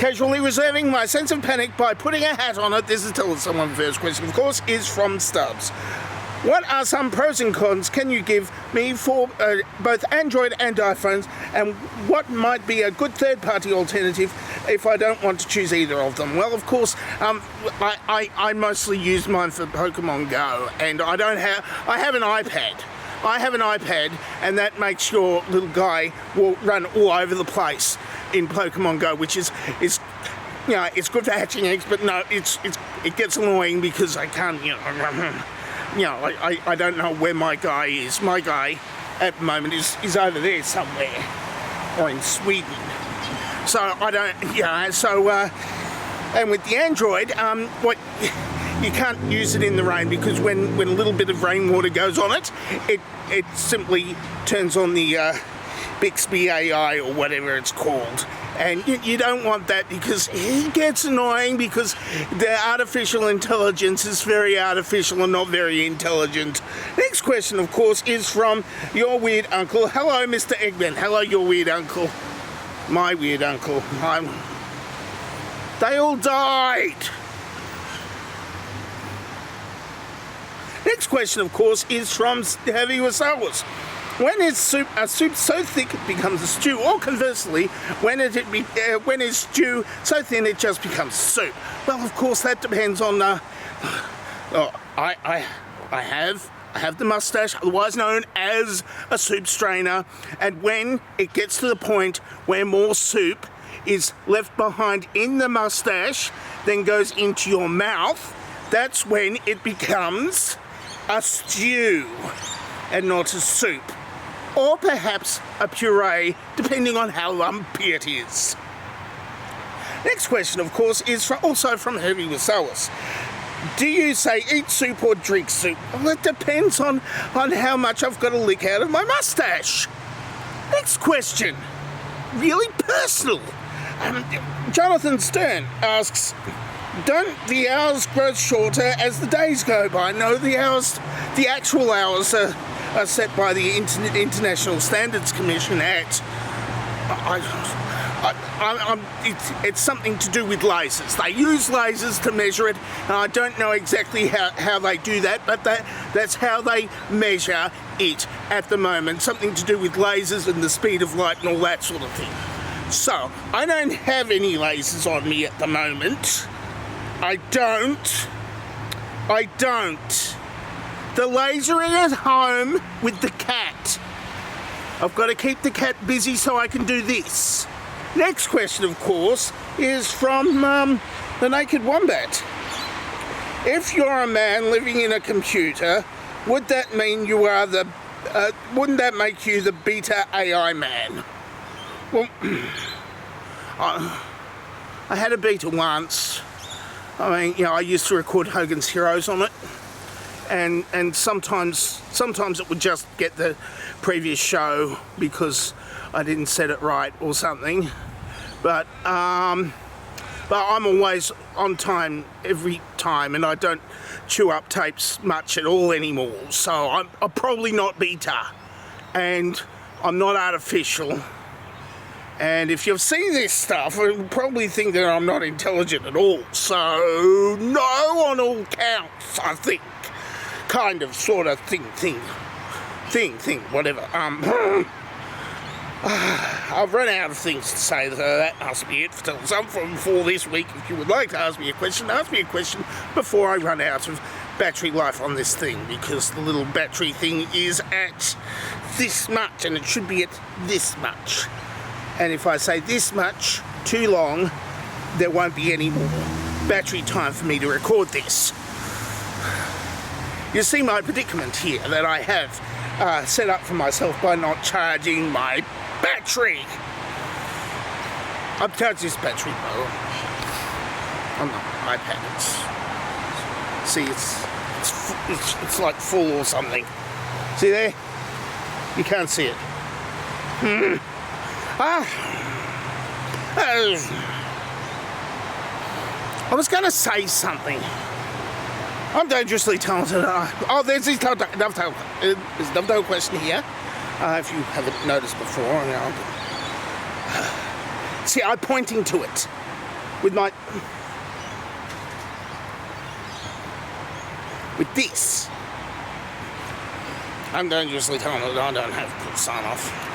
casually reserving my sense of panic by putting a hat on it. This is Tell Someone First question, of course, is from Stubbs. What are some pros and cons can you give me for both Android and iPhones, and what might be a good third-party alternative if I don't want to choose either of them? Well, of course, I mostly use mine for Pokemon Go, and I have an iPad. I have an iPad, and that makes your little guy will run all over the place in Pokemon Go, which is it's good for hatching eggs, but no, it gets annoying because I can't, I don't know where my guy is. My guy at the moment is over there somewhere, or in Sweden. So I don't, and with the Android, you can't use it in the rain because when a little bit of rainwater goes on it, it simply turns on the Bixby AI or whatever it's called. And you don't want that because it gets annoying because the artificial intelligence is very artificial and not very intelligent. Next question, of course, is from your weird uncle. Hello, Mr. Eggman. Hello, your weird uncle. My weird uncle. They all died. Next question, of course, is from Heavy Wasawas. When is a soup so thick it becomes a stew, or conversely, when is stew so thin it just becomes soup? Well, of course, that depends on. I have the mustache, otherwise known as a soup strainer, and when it gets to the point where more soup is left behind in the mustache than goes into your mouth, that's when it becomes a stew and not a soup. Or perhaps a puree, depending on how lumpy it is. Next question, of course, is also from Heavy Wasawas. Do you say eat soup or drink soup? Well, it depends on how much I've got to lick out of my mustache. Next question, really personal. Jonathan Stern asks, don't the hours grow shorter as the days go by? No, the actual hours are set by the International Standards Commission at. It's something to do with lasers. They use lasers to measure it, and I don't know exactly how they do that, but that's how they measure it at the moment. Something to do with lasers and the speed of light and all that sort of thing. So, I don't have any lasers on me at the moment. I don't. The laser is at home with the cat. I've got to keep the cat busy so I can do this. Next question, of course, is from the Naked Wombat. If you're a man living in a computer, would that mean you are wouldn't that make you the beta AI man? Well, I had a beta once. I mean, I used to record Hogan's Heroes on it. And sometimes it would just get the previous show because I didn't set it right or something. But I'm always on time every time, and I don't chew up tapes much at all anymore. So I'm probably not beta, and I'm not artificial. And if you've seen this stuff, you'll probably think that I'm not intelligent at all. So no on all counts, I think. Kind of, sort of, thing, whatever. I've run out of things to say, so that must be it for this week. If you would like to ask me a question before I run out of battery life on this thing, because the little battery thing is at this much, and it should be at this much. And if I say this much too long, there won't be any more battery time for me to record this. You see my predicament here that I have set up for myself by not charging my battery. I've charged this battery though on my iPad. It's like full or something. See there? You can't see it. I was going to say something. I'm dangerously talented. There's this Dovetail question here. If you haven't noticed before. See, I'm pointing to it. with this. I'm dangerously talented. I don't have to sign off.